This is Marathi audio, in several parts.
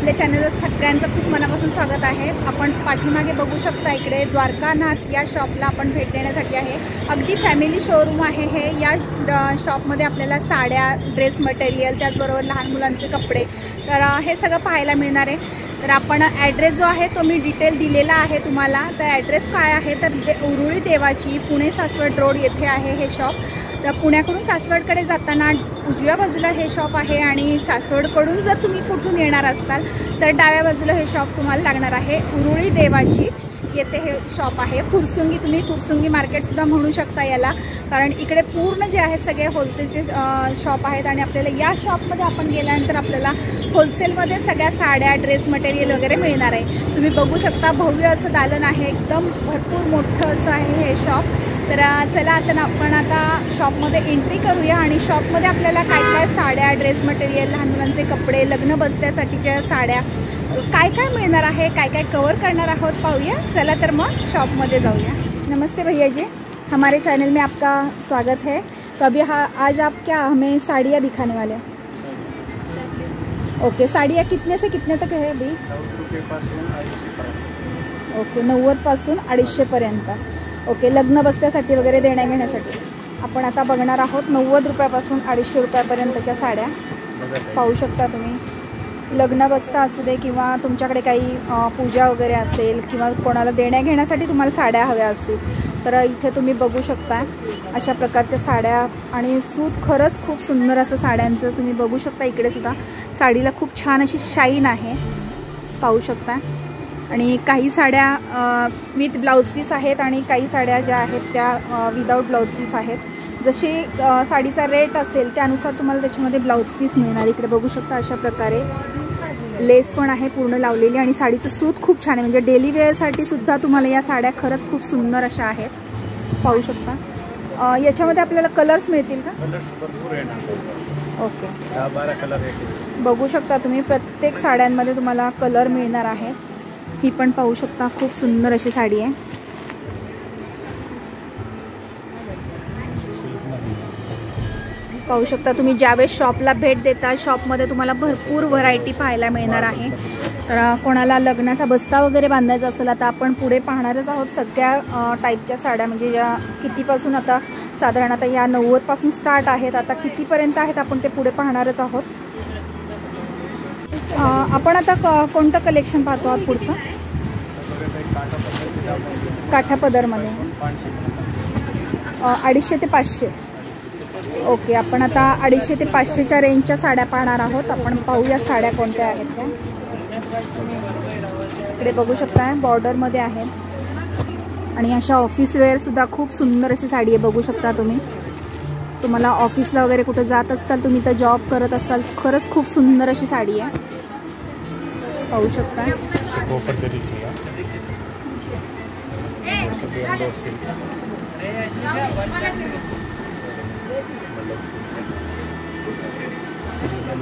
आपल्या चॅनलवर सगळ्यांचं खूप मनापासून स्वागत आहे। आपण पाठीमागे बघू शकता इकडे द्वारकानाथ या शॉपला आपण भेट देण्यासाठी आहे। अगदी फॅमिली शोरूम आहे हे। या शॉपमध्ये आपल्याला साड्या, ड्रेस मटेरियल, त्याचबरोबर लहान मुलांचे कपडे, तर हे सगळं पाहायला मिळणार आहे। तर आपण ॲड्रेस जो आहे तो मी डिटेल दिलेला आहे तुम्हाला। तर ॲड्रेस काय आहे तर उरुळी देवाची, पुणे सासवड रोड येथे आहे हे शॉप। तर पुण्याकडून सासवडकडे जाताना उजव्या बाजूला हे शॉप आहे आणि सासवडकडून जर तुम्ही कुठून येणार असाल तर डाव्या बाजूला हे शॉप तुम्हाला लागणार आहे। उरुळी देवाची येथे हे शॉप आहे। फुरसुंगी, तुम्ही फुरसुंगी मार्केटसुद्धा म्हणू शकता याला, कारण इकडे पूर्ण जे आहेत सगळे होलसेलचे शॉप आहेत आणि आपल्याला या शॉपमध्ये आपण गेल्यानंतर आपल्याला होलसेलमध्ये सगळ्या साड्या, ड्रेस मटेरियल वगैरे मिळणार आहे। तुम्ही बघू शकता भव्य असं दालन आहे, एकदम भरपूर मोठं असं आहे हे शॉप। तर चला आपण आता शॉपमध्ये एंट्री करूया आणि शॉपमध्ये आपल्याला काय काय साड्या, ड्रेस मटेरियल, लहान मुलांचे कपडे, लग्न बसत्यासाठीच्या साड्या काय काय मिळणार आहे, काय काय कवर करणार आहोत पाहूया। चला तर मग शॉपमध्ये जाऊया। नमस्ते भैया जी, हमारे चैनल में आपका स्वागत है। तो अभी आज आप क्या हमें साड़ियाँ दिखाने वाले हैं? ओके, साड़ियाँ कितने से कितने तक है अभी? 90 ओके, 90 पासून 250 पर्यंत। ओके, लग्न बसत्यासाठी वगैरे देण्या घेण्यासाठी आपण आता बघणार आहोत। 90 रुपयापासून 250 रुपयापर्यंतच्या साड्या पाहू शकता तुम्ही। लग्न बसता असू दे किंवा तुमच्याकडे काही पूजा वगैरे असेल किंवा कोणाला देण्या घेण्यासाठी तुम्हाला साड्या हव्या असतील तर इथे तुम्ही बघू शकता अशा प्रकारच्या साड्या। आणि सूत खरंच खूप सुंदर असं साड्यांचं तुम्ही बघू शकता। इकडे सुद्धा साडीला खूप छान अशी शाईन आहे, पाहू शकता। आणि काही साड्या विथ ब्लाउज पीस आहेत आणि काही साड्या ज्या आहेत त्या विदाऊट ब्लाउज पीस आहेत। जशी साडीचा रेट असेल त्यानुसार तुम्हाला त्याच्यामध्ये ब्लाउज पीस मिळणार। इकडे बघू शकता अशा प्रकारे लेस पण आहे पूर्ण लावलेली आणि साडीचं सूत खूप छान आहे, म्हणजे डेली वेअरसाठी सुद्धा तुम्हाला या साड्या खरंच खूप सुंदर अशा आहेत, पाहू शकता। याच्यामध्ये आपल्याला कलर्स मिळतील का? ओके, 12 कलर बघू शकता तुम्ही प्रत्येक साड्यांमध्ये तुम्हाला कलर मिळणार आहे। ही पण पाहू शकता खूप सुंदर अशी साडी आहे। पाहू शकता तुम्ही ज्यावेळेस शॉपला भेट देता शॉपमध्ये तुम्हाला भरपूर व्हरायटी पाहायला मिळणार आहे। तर कोणाला लग्नाचा बस्ता वगैरे बांधायचा असेल, आता आपण पुढे पाहणारच आहोत सगळ्या टाईपच्या साड्या, म्हणजे या कितीपासून आता साधारण आता या 90 पासून स्टार्ट आहेत, आता कितीपर्यंत आहेत आपण ते पुढे पाहणारच आहोत। आपण आता कोणतं कलेक्शन पाहतो आहोत पुढचं? काठापदरमध्ये 250 ते 500। ओके, आपण आता 250 ते 500च्या रेंजच्या साड्या पाहणार आहोत। आपण पाहूया साड्या कोणत्या आहेत त्या। इकडे बघू शकता बॉर्डरमध्ये आहेत आणि अशा ऑफिस वेअरसुद्धा खूप सुंदर अशी साडी आहे, बघू शकता तुम्ही। तुम्हाला ऑफिसला वगैरे कुठे जात असताल, तुम्ही तर जॉब करत असाल, खरंच खूप सुंदर अशी साडी आहे, पाहू शकता।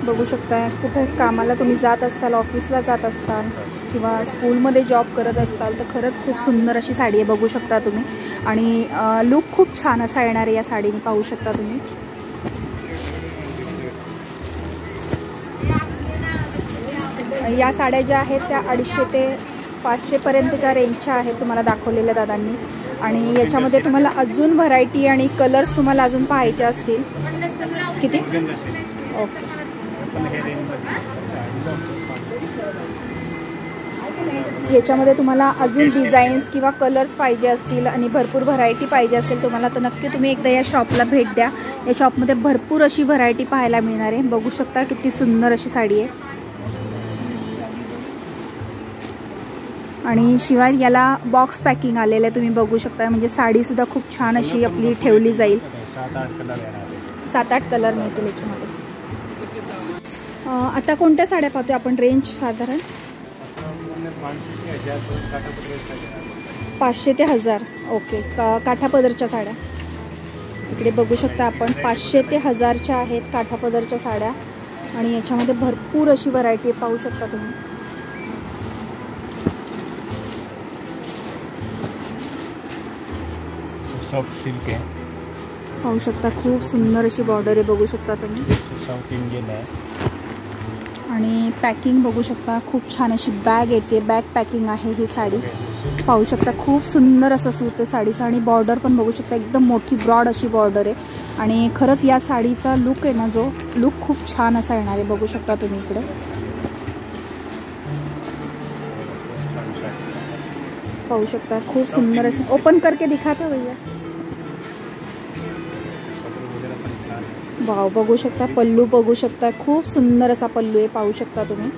बघू शकता कुठे कामाला तुम्ही जात असताल, ऑफिसला जात असताल किंवा स्कूलमध्ये जॉब करत असताल तर खरंच खूप सुंदर अशी साडी आहे, बघू शकता तुम्ही। आणि लुक खूप छान असा येणार आहे या साडीने, पाहू शकता तुम्ही। या साड्या ज्या आहेत त्या 250 ते 500 पर्यंतच्या रेंजच्या आहेत तुम्हाला दाखवलेल्या दादांनी। आणि याच्यामध्ये तुम्हाला अजून व्हरायटी आणि कलर्स तुम्हाला अजून पाहायचे असतील किती? ओके, याच्यामध्ये तुम्हाला अजून डिझाईन्स किंवा कलर्स पाहिजे असतील आणि भरपूर व्हरायटी पाहिजे असेल तुम्हाला तर नक्की तुम्ही एकदा या शॉपला भेट द्या। या शॉपमध्ये भरपूर अशी व्हरायटी पाहायला मिळणार आहे, बघू शकता किती सुंदर अशी साडी आहे। आणि शिवाय याला बॉक्स पॅकिंग आलेलं आहे, तुम्ही बघू शकता, म्हणजे साडीसुद्धा खूप छान अशी आपली ठेवली जाईल। 7-8 कलर मिळतील याच्यामध्ये। आता कोणत्या साड्या पाहतोय आपण रेंज साधारण? 500 ते 1000। ओके, काठापदरच्या साड्या इकडे बघू शकता आपण, 500 ते 1000च्या आहेत काठापदरच्या साड्या आणि याच्यामध्ये भरपूर अशी व्हरायटी पाहू शकता तुम्ही। सॉफ्ट सिल्क आहे, पाहू शकता खूप सुंदर अशी बॉर्डर आहे, बघू शकता तुम्ही। साऊथ इंडियन आहे आणि पॅकिंग बघू शकता, खूप छान अशी बॅग येते, बॅग पॅकिंग आहे ही साडी. पाहू शकता खूप सुंदर असं सूत आहे साडीचं. आणि बॉर्डर पण बघू शकता, एकदम मोठी ब्रॉड अशी बॉर्डर आहे. आणि खरंच या साडीचा लुक आहे ना, जो लुक खूप छान असा येणार आहे. बघू शकता तुम्ही इकडे. पाहू शकता खूप सुंदर अशी. ओपन करके दिखाते भैया. वाव, बघू शकता पल्लू बघू शकता, खूप सुंदर असा पल्लू आहे. पाहू शकता तुम्ही.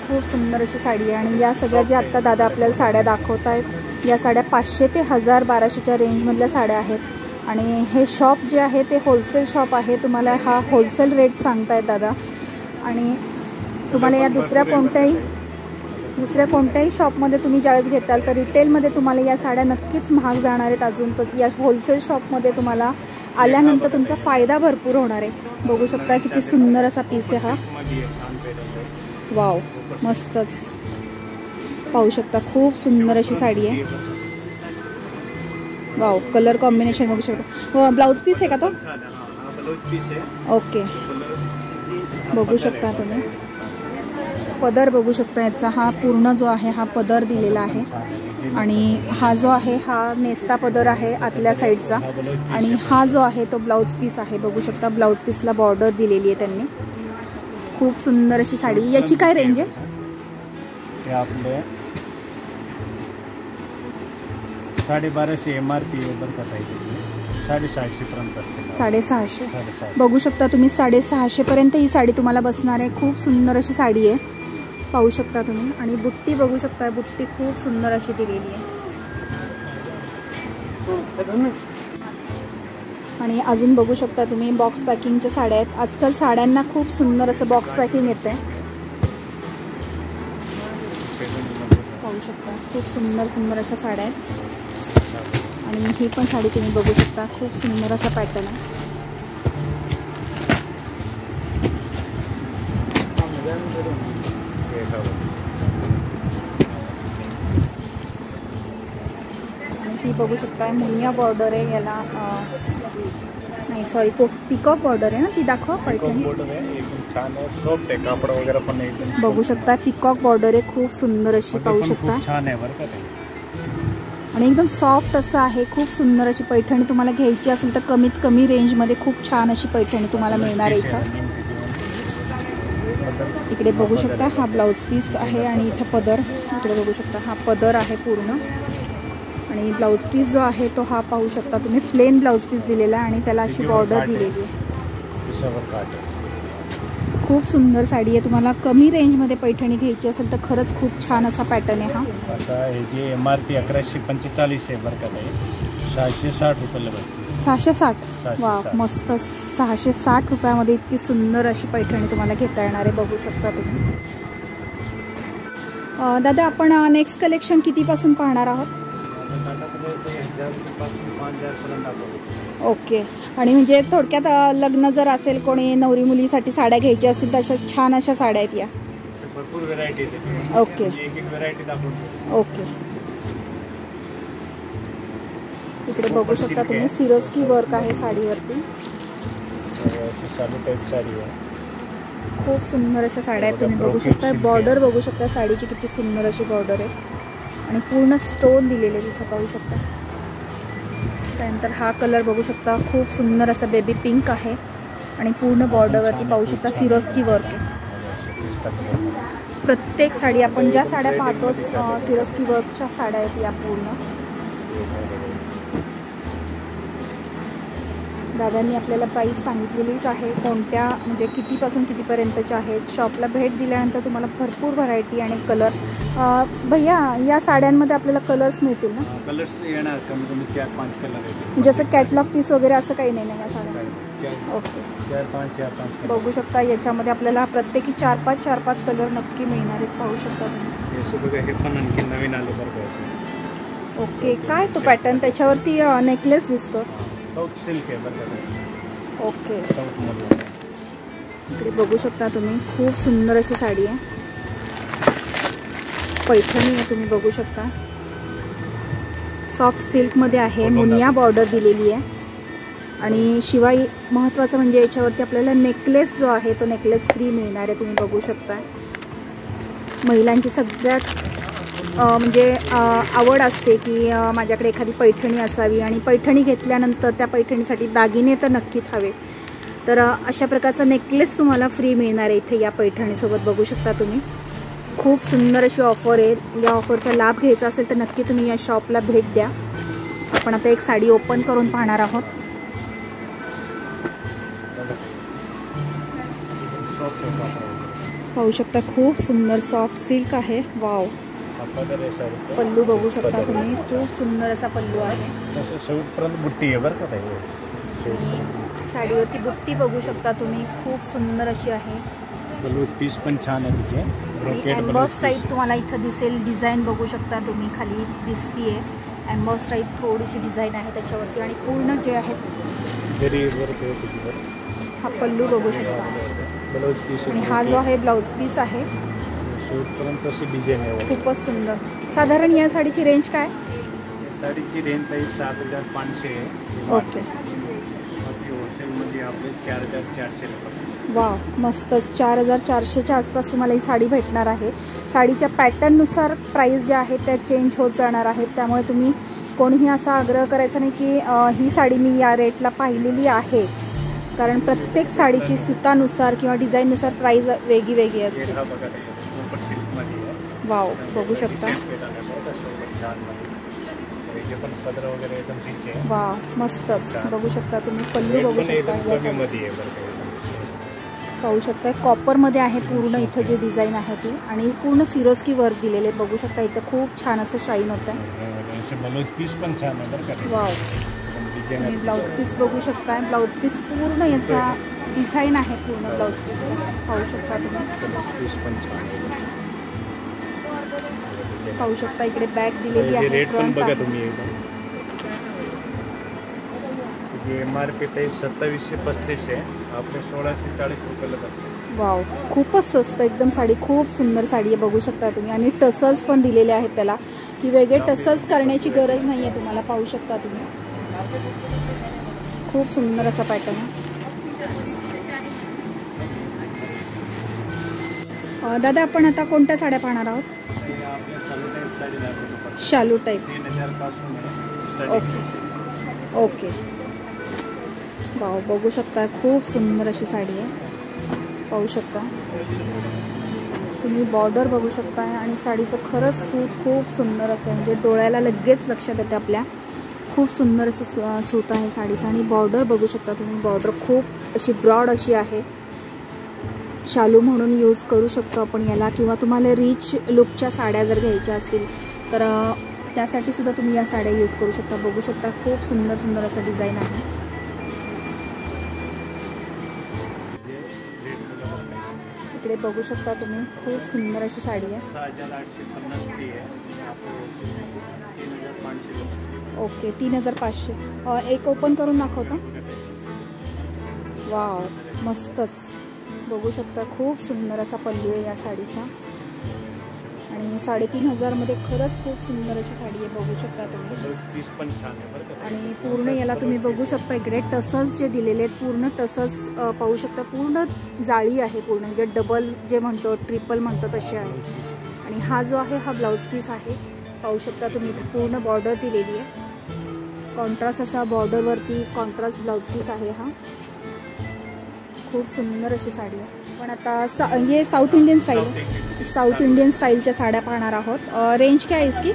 खूप सुंदर अशी साडी आहे. आणि या सगळ्या ज्या आत्ता दादा आपल्याला साड्या दाखवत आहेत, या साड्या 500 ते 1000-1200च्या रेंजमधल्या साड्या आहेत. आणि हे शॉप जे आहे ते होलसेल शॉप आहे. तुम्हाला हा होलसेल रेट सांगतायत दादा. आणि तुम्हाला या दुसऱ्या कोणत्याही शॉपमध्ये तुम्ही ज्यावेळेस घेताल तर रिटेलमध्ये तुम्हाला या साड्या नक्कीच महाग जाणार आहेत अजून. तर या होलसेल शॉपमध्ये तुम्हाला आल्यानंतर तुमचा फायदा भरपूर होणार आहे. बघू शकता किती सुंदर असा पीस आहे हा. वाव, मस्तच. पाहू शकता खूप सुंदर अशी साडी आहे. वाव, कलर कॉम्बिनेशन बघू शकता. ब्लाउज पीस आहे का तो? ओके, बघू शकता तुम्ही. पदर बघू शकता, याचा हा पूर्ण जो आहे हा पदर दिलेला आहे. आणि हा जो आहे हा नेस्ता पदर आहे आतल्या साईडचा. आणि हा जो आहे तो ब्लाउज पीस आहे. बघू शकता ब्लाउज पीसला बॉर्डर दिलेली आहे त्यांनी. खूप सुंदर अशी साडी. याची काय रेंज आहे? आपले 1250 MRP बरं का ताई, 750 पर्यंत असते. 650. बघू शकता तुम्ही, 650 पर्यंत ही साडी तुम्हाला बसणार आहे. खूप सुंदर अशी साडी आहे. पाहू शकता तुम्ही. आणि बुट्टी बघू शकता, बुट्टी खूप सुंदर अशी दिलेली आहे. आणि अजून बघू शकता तुम्ही बॉक्स पॅकिंगच्या साड्या आहेत. आजकाल साड्यांना खूप सुंदर असं बॉक्स पॅकिंग येतं आहे. पाहू शकता खूप सुंदर सुंदर अशा साड्या आहेत. आणि ही पण साडी तुम्ही बघू शकता, खूप सुंदर असा पॅटर्न आहे. आणि ही बघू शकता मुनिया बॉर्डर आहे याला. नाही सॉरी, पिकॉक बॉर्डर आहे ना, ती दाखवा. पैठणी सॉफ्ट आहे, कापड वगैरे पण एकदम बघू शकता. पिकॉक बॉर्डर आहे, खूप सुंदर अशी. पाहू शकता छान आहे बरं का ते. आणि एकदम सॉफ्ट असं आहे. खूप सुंदर अशी पैठणी तुम्हाला घ्यायची असेल तर कमीत कमी रेंजमध्ये खूप छान अशी पैठणी तुम्हाला मिळणार आहे इथं. इकडे बघू शकता हा ब्लाउज पीस आहे. आणि इथं पदर इकडे बघू शकता, हा पदर आहे पूर्ण. आणि ब्लाउज पीस जो आहे तो हा पाहू शकता तुम्ही, प्लेन ब्लाउज पीस दिलेला आहे आणि त्याला अशी बॉर्डर दिलेली आहे. खूप सुंदर साडी आहे. तुम्हाला कमी रेंजमध्ये पैठणी घ्यायची असेल तर खरंच खूप छान असा पॅटर्न आहे हा. आता हे जे MRP 1145 आहे बरं का ताई, 660 रुपयाला बसते. 660. वा, मस्त. 660 रुपयामध्ये इतकी सुंदर अशी पैठणी तुम्हाला घेता येणार आहे. बघू शकता तुम्ही. दादा आपण नेक्स्ट कलेक्शन कितीपासून पाहणार आहोत? ओके. आणि म्हणजे थोडक्यात लग्न जर असेल, कोणी नवरी मुलीसाठी साड्या घ्यायच्या असतील तर अशा छान अशा साड्या आहेत या. भरपूर व्हरायटी आहे. ओके एक व्हरायटी दाखवतो. ओके. इकडे बघू शकता तुम्ही सिरोस्की वर्क आहे साडीवरती. चालू टाईप साडी आहे. खूप सुंदर अशा साड्या आहेत. तुम्ही बघू शकता बॉर्डर बघू शकता साडीची किती सुंदर अशी बॉर्डर आहे. आणि पूर्ण स्टोन दिलेले तिथं पाहू शकता. त्यानंतर हा कलर बघू शकता, खूप सुंदर असा बेबी पिंक आहे. आणि पूर्ण बॉर्डरवरती पाहू शकता सिरोस्की वर्क आहे. प्रत्येक साडी आपण ज्या साड्या पाहतो सिरोस्की वर्कच्या साड्या आहेत या पूर्ण. दादांनी आपल्याला प्राईस सांगितलेलीच आहे, कोणत्या म्हणजे कितीपासून कितीपर्यंतच्या आहेत. शॉपला भेट दिल्यानंतर तुम्हाला भरपूर व्हरायटी आणि कलर. भैया या साड्यांमध्ये आपल्याला कलर्स मिळतील ना? कलर्स येणार कमी कमी 4-5 कलर आहेत. जसं कॅटलॉग पीस वगैरे असं काही नाही ना या साड्यांचं? ओके. 4-5 बघू शकता याच्यामध्ये आपल्याला प्रत्येकी 4-5 कलर नक्की मिळणार आहेत. पाहू शकता तुम्ही. हे पण आणखी नवीन आले बरं. ओके. काय तो पॅटर्न त्याच्यावरती नेकलेस दिसतो? साऊथ सिल्क आहे बरं. ओके. साऊथमधून इकडे बघू शकता तुम्ही, खूप सुंदर अशी साडी आहे. पैठणी आहे, तुम्ही बघू शकता. सॉफ्ट सिल्कमध्ये आहे. मुनिया बॉर्डर दिलेली आहे. आणि शिवाय महत्त्वाचं म्हणजे याच्यावरती आपल्याला नेकलेस जो आहे तो नेकलेस फ्री मिळणार आहे, तुम्ही बघू शकता. महिलांची सगळ्यात म्हणजे आवड असते की माझ्याकडे एखादी पैठणी असावी आणि पैठणी घेतल्यानंतर त्या पैठणीसाठी दागिने तर नक्कीच हवे. तर अशा प्रकारचा नेकलेस तुम्हाला फ्री मिळणार आहे इथे या पैठणीसोबत, बघू शकता तुम्ही. खूप सुंदर अशी ऑफर आहे. या ऑफरचा लाभ घ्यायचा असेल तर नक्की तुम्ही या शॉपला भेट द्या. आपण आता एक साडी ओपन करून पाहणार आहोत. पाहू शकता खूप सुंदर सॉफ्ट सिल्क आहे. वाव. पल्लू बघू शकता तुम्ही, खूप सुंदर असा पल्लू आहे. बुट्टी आहे बरं का. साडीवरती बुट्टी बघू शकता तुम्ही, खूप सुंदर अशी आहे. ब्लाउज पीस पण छान आहे तिचे. एम्बॉस टाईप तुम्हाला इथं दिसेल. डिझाईन बघू शकता तुम्ही, खाली दिसतीये एम्बॉस टाईप थोडीशी डिझाईन आहे त्याच्यावरती. आणि पूर्ण जे आहे हा पल्लू बघू शकता. आणि हा जो आहे ब्लाउज पीस आहे. डिझाईन आहे खूपच सुंदर. साधारण या साडीची रेंज काय? साडीची रेंज 7,500 आहे. ओके. होलसेलमध्ये आपले 4,400 रुपये. वा, मस्तच. 4,400च्या आसपास तुम्हाला ही साडी भेटणार आहे. साडीच्या पॅटर्ननुसार प्राईस ज्या आहेत त्या चेंज होत जाणार आहेत. त्यामुळे तुम्ही कोणीही असा आग्रह करायचा नाही की ही साडी मी या रेटला पाहिलेली आहे, कारण प्रत्येक साडीची सुतानुसार किंवा डिझाईननुसार प्राईस वेगळी असते. वाव, बघू शकता. वा, मस्तच. बघू शकता तुम्ही पल्लू बघू शकता. पाहू शकता कॉपरमध्ये आहे पूर्ण इथं जे डिझाईन आहे ती, आणि पूर्ण सिरोस्की वर्क दिलेले बघू शकता. इथं खूप छान असं शाईन होतं. वाव. आणि ब्लाउज पीस बघू शकता. ब्लाउज पीस पूर्ण याचा डिझाईन आहे पूर्ण ब्लाउज पीस पाहू शकता तुम्ही. पाहू शकता इकडे बॅग दिलेली आहे. रेट पण बघा तुम्ही. MRP ते 2735 आहे, आपले 1640 रुपयाला बसते. वाव, खूपच स्वस्त एकदम साडी. खूप सुंदर साडी आहे बघू शकता तुम्ही. आणि टसल्स पण दिलेले आहेत त्याला, की वेगळे टसल्स करण्याची गरज नाही आहे तुम्हाला. पाहू शकता तुम्ही, खूप सुंदर असा पॅटर्न आहे. दादा, आपण आता कोणत्या साड्या पाहणार आहोत? शालू टाईप. Okay okay. वाव, बघू शकता खूप सुंदर अशी साडी आहे. पाहू शकता तुम्ही. बॉर्डर बघू शकता. आणि साडीचं खरंच सूत खूप सुंदर असं आहे, म्हणजे डोळ्याला लगेच लक्षात येते आपल्या. खूप सुंदर असं सूत आहे साडीचं. आणि बॉर्डर बघू शकता तुम्ही. बॉर्डर खूप अशी ब्रॉड अशी आहे. शालू म्हणून यूज करू शकतो आपण याला, किंवा तुम्हाला रिच लुकच्या साड्या जर घ्यायच्या असतील तर त्यासाठी सुद्धा तुम्ही या साड्या यूज करू शकता. बघू शकता खूप सुंदर सुंदर असं डिझाईन आहे. इकडे बघू शकता तुम्ही, खूप सुंदर अशी साडी आहे. 6,850 आहे. ओके, 3,500. एक ओपन करून दाखवतो. वाव, मस्तच. बघू शकता खूप सुंदर असा पल्लू आहे या साडीचा. आणि 3,500 मध्ये खरंच खूप सुंदर अशी साडी आहे. बघू शकता तुम्ही. आणि पूर्ण याला तुम्ही बघू शकता इकडे टसल्स जे दिलेले आहेत, पूर्ण टसल्स पाहू शकता. पूर्ण जाळी आहे पूर्ण, म्हणजे डबल जे म्हणतो, ट्रिपल म्हणतो तसे आहे. आणि हा जो आहे हा ब्लाउज पीस आहे. पाहू शकता तुम्ही, इथे पूर्ण बॉर्डर दिलेली आहे. कॉन्ट्रास्ट असा बॉर्डरवरती कॉन्ट्रास्ट ब्लाउज पीस आहे हा. खूप सुंदर अशी साडी आहे. पण आता हे south Indian style, south Indian स्टाईलच्या साड्या पाहणार आहोत. रेंज क्या है इसकी?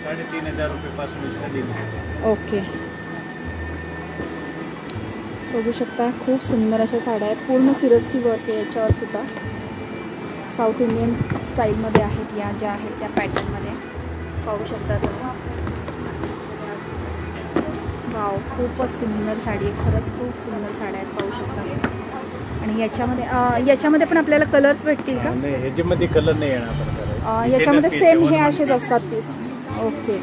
3,500 रुपये. ओके. बघू शकता खूप सुंदर अशा साड्या आहेत. पूर्ण सिरोस्की वर्क आहे याच्यावर सुद्धा. साऊथ इंडियन स्टाईलमध्ये आहेत या ज्या आहेत त्या पॅटर्नमध्ये. पाहू शकता तुम्ही. वाव, खूपच सुंदर साडी आहे. खरंच खूप सुंदर साड्या आहेत. पाहू शकता. आणि याच्यामध्ये पण आपल्याला कलर्स भेटतील का? नाही, याच्यामध्ये कलर नाही येणार. याच्यामध्ये सेम हे असेच असतात पीस. ओके.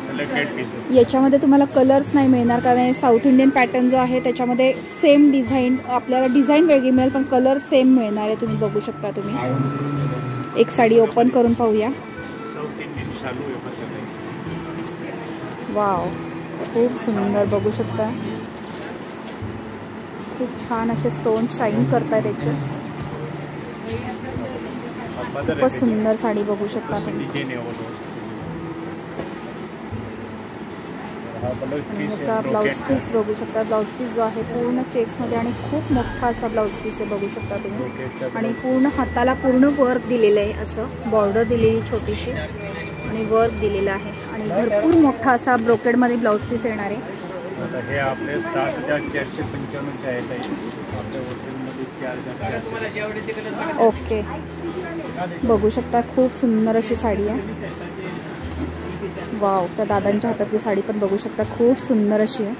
याच्यामध्ये तुम्हाला कलर्स नाही मिळणार, कारण साऊथ इंडियन पॅटर्न जो आहे त्याच्यामध्ये सेम डिझाईन, आपल्याला डिझाईन वेगळी मिळेल पण कलर सेम मिळणार आहे. तुम्ही बघू शकता. तुम्ही एक साडी ओपन करून पाहूया. वाव, खूप सुंदर. बघू शकता खूप छान असे स्टोन शाईन करताय त्याचे. खूपच सुंदर साडी बघू शकता तुम्ही. आणि याचा ब्लाऊज पीस बघू शकता. ब्लाऊज पीस जो आहे पूर्ण चेक्समध्ये आणि खूप मोठा असा ब्लाऊज पीस आहे बघू शकता तुम्ही. आणि पूर्ण हाताला पूर्ण वर्क दिलेलं आहे, असं बॉर्डर दिलेली छोटीशी आणि वर्क दिलेलं आहे. आणि भरपूर मोठा असा ब्रोकेडमध्ये ब्लाऊज पीस येणार आहे. हे आपले 7,495 आहेत. आपल्या होलसेलमध्ये 4,400. ओके, बघू शकता खूप सुंदर अशी साडी आहे. वाव, त्या दादांच्या हातातली साडी पण बघू शकता, खूप सुंदर अशी आहे.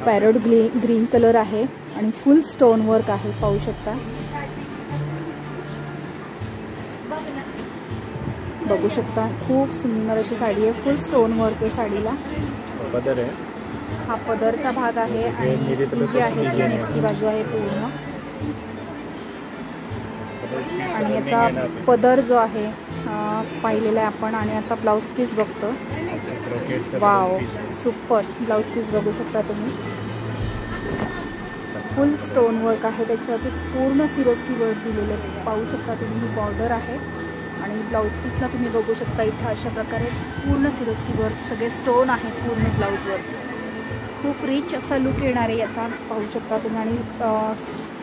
पॅरोट ग्रीन कलर आहे आणि फुल स्टोन वर्क आहे, पाहू शकता. बघू शकता खूप सुंदर अशी साडी आहे. फुल स्टोन वर्क आहे साडीला. पदर आहे, हा पदरचा भाग आहे आणि ही जी आहे ती नेसली बाजू आहे पूर्ण. आणि याचा पदर जो आहे पाहिलेला आहे आपण. आणि आता ब्लाऊज पीस बघतो. वाव, सुपर ब्लाऊज पीस बघू शकता तुम्ही. फुल स्टोन वर्क आहे त्याच्यावरती, पूर्ण सिरोस्की वर्क दिलेले पाहू शकता तुम्ही. ही बॉर्डर आहे आणि ब्लाऊज पीसला तुम्ही बघू शकता इथं अशा प्रकारे पूर्ण सिरोस्की वर्क, सगळे स्टोन आहेत पूर्ण ब्लाऊजवर. खूप रिच असा लुक येणार आहे याचा, पाहू शकता तुम्ही. आणि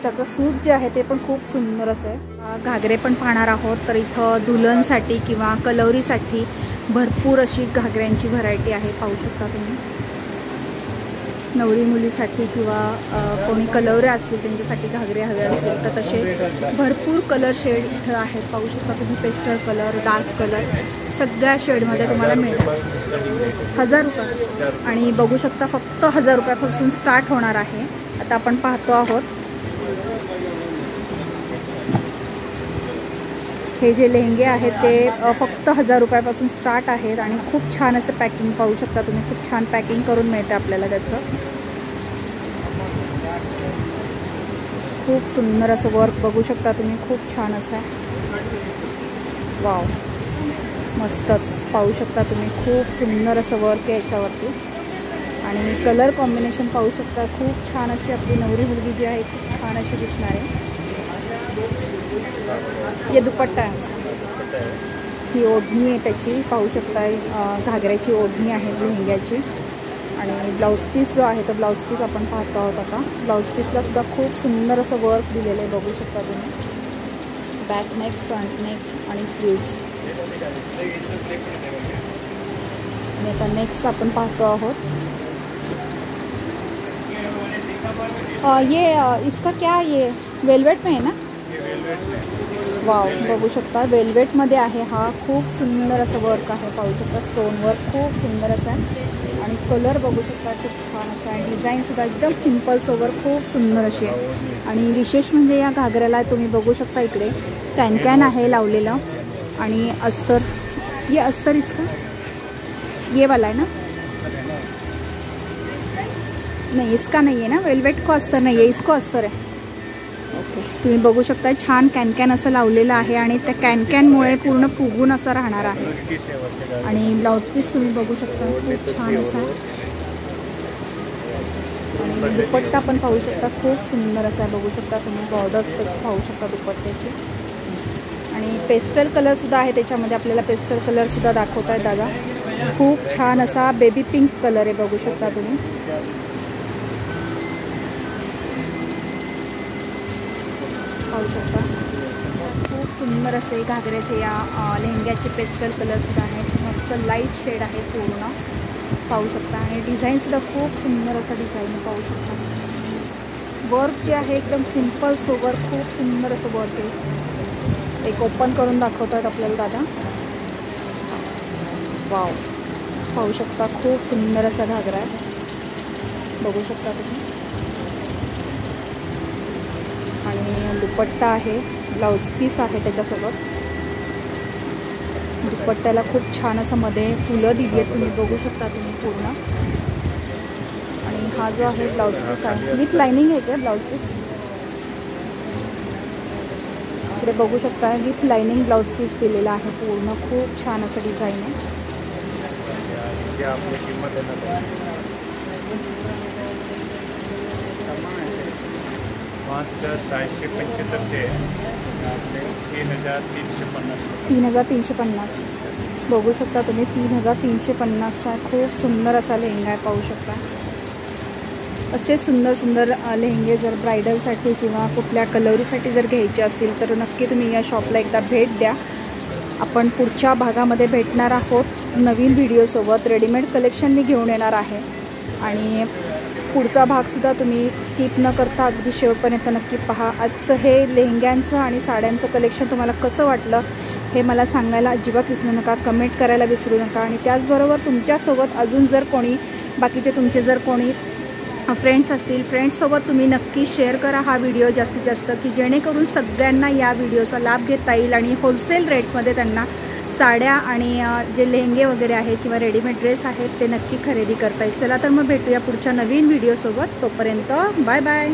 त्याचं सूट जे आहे ते पण खूप सुंदर असं आहे. घागरे पण पाहणार आहोत. तर इथं दुल्हनसाठी किंवा कलवरीसाठी भरपूर अशी घागऱ्यांची व्हरायटी आहे, पाहू शकता तुम्ही. नवरी मुलीसाठी किंवा कोणी कलवरे असतील त्यांच्यासाठी घागरे हवे असतील तर तसे भरपूर कलर शेड इथं आहेत, पाहू शकता तुम्ही. पेस्टल कलर, डार्क कलर, सगळ्या शेडमध्ये तुम्हाला मिळतात. 1000 रुपये. आणि बघू शकता फक्त 1000 रुपयापासून स्टार्ट होणार आहे. आता आपण पाहतो आहोत हे जे लेहंगे आहेत ते फक्त 1000 रुपयापासून स्टार्ट आहेत. आणि खूप छान असं पॅकिंग पाहू शकता तुम्ही. खूप छान पॅकिंग करून मिळते आपल्याला त्याचं. खूप सुंदर असं वर्क बघू शकता तुम्ही, खूप छान असं आहे. वाव, मस्तच पाहू शकता तुम्ही. खूप सुंदर असं वर्क आहे याच्यावरती. आणि कलर कॉम्बिनेशन पाहू शकता. खूप छान अशी आपली नवरी मुलगी जी आहे खूप छान अशी दिसणार आहे. ये दुपट्टा आहे, ही ओढणी आहे त्याची, पाहू शकता. घागऱ्याची ओढणी आहे लेहंग्याची. आणि ब्लाऊज पीस जो आहे तो ब्लाऊज पीस आपण पाहतो आहोत आता. ब्लाऊज पीसला सुद्धा खूप सुंदर असं वर्क दिलेलं आहे, बघू शकता तुम्ही. बॅक नेक, फ्रंट नेक आणि स्लीव्स. आणि आता नेक्स्ट आपण पाहतो आहोत ये इसका क्या, ये वेलवेट में है ना. वाव, बघू शकता वेल्वेटमध्ये आहे हा. खूप सुंदर असं वर्क आहे, पाहू शकता. स्टोन वर्क खूप सुंदर असं आहे. आणि कलर बघू शकता खूप छान असा आहे. डिझाईनसुद्धा एकदम सिम्पल सोबर खूप सुंदर अशी आहे. आणि विशेष म्हणजे या घागऱ्याला तुम्ही बघू शकता इकडे कॅन आहे लावलेलं. आणि अस्तर, ये अस्तर इसका ये वाला है ना. नहीं, इसका नहीं है ना, वेलवेट को अस्तर नहीं है, इसको अस्तर है. ओके, तुम्ही बघू शकता छान कॅन असं लावलेलं आहे. आणि त्या कॅनमुळे पूर्ण फुगून असं राहणार आहे. आणि ब्लाऊज पीस तुम्ही बघू शकता खूप छान असा. आणि दुपट्टा पण पाहू शकता खूप सुंदर असा बघू शकता तुम्ही. बॉर्डर पाहू शकता दुपट्ट्याची. आणि पेस्टल कलरसुद्धा आहे त्याच्यामध्ये, आपल्याला पेस्टल कलरसुद्धा दाखवत आहेत दादा. खूप छान असा बेबी पिंक कलर आहे, बघू शकता तुम्ही. पाहू शकता खूप सुंदर असे घागऱ्याचे या लेहंग्याचे पेस्टल कलरसुद्धा आहेत. मस्त लाईट शेड आहे पूर्ण, पाहू शकता. आणि डिझाईनसुद्धा खूप सुंदर असं डिझाईन पाहू शकता. वर्क जे आहे एकदम सिम्पल सोबर खूप सुंदर असं वर्क आहे. एक ओपन करून दाखवतात आपल्याला दादा. वाव, पाहू शकता खूप सुंदर असा घागरा आहे, बघू शकता तुम्ही. आणि दुपट्टा आहे, ब्लाऊज पीस आहे त्याच्यासोबत. दुपट्ट्याला खूप छान असं मध्ये फुलं दिली आहेत, तुम्ही बघू शकता तुम्ही पूर्ण. आणि हा जो आहे ब्लाऊज पीस आहे विथ लाइनिंग आहे का ब्लाऊज पीस. इकडे बघू शकता विथ लाइनिंग ब्लाऊज पीस दिलेला आहे पूर्ण. खूप छान असं डिझाईन आहे. मास्क 675चे आपले 3350. 3350 बघू शकता तुम्ही. 3350चा खूप सुंदर असा लेहंगा आहे, पाहू शकता. असे सुंदर सुंदर लेहंगे जर ब्रायडलसाठी किंवा कुठल्या कलवरीसाठी जर घ्यायचे असतील तर नक्की तुम्ही या शॉपला एकदा भेट द्या. आपण पुढच्या भागामध्ये भेटणार आहोत नवीन व्हिडिओसोबत. रेडीमेड कलेक्शन मी घेऊन येणार आहे आणि पुढचा भागसुद्धा तुम्ही स्किप न करता अगदी शेवटपर्यंत नक्की पहा. आजचं हे लेहंग्यांचं आणि साड्यांचं कलेक्शन तुम्हाला कसं वाटलं हे मला सांगायला अजिबात विसरू नका. कमेंट करायला विसरू नका. आणि त्याचबरोबर तुमच्यासोबत अजून जर कोणी बाकीचे तुमचे जर कोणी फ्रेंड्स असतील, फ्रेंड्ससोबत तुम्ही नक्की शेअर करा हा व्हिडिओ जास्तीत जास्त, की जेणेकरून सगळ्यांना या व्हिडिओचा लाभ घेता येईल आणि होलसेल रेटमध्ये त्यांना साड्या आणि जे लेहंगे वगैरे आहेत किंवा रेडीमेड ड्रेस आहेत ते नक्की खरेदी करता येईल. चला तर मग भेटूया पुढच्या नवीन व्हिडिओसोबत. तोपर्यंत बाय बाय.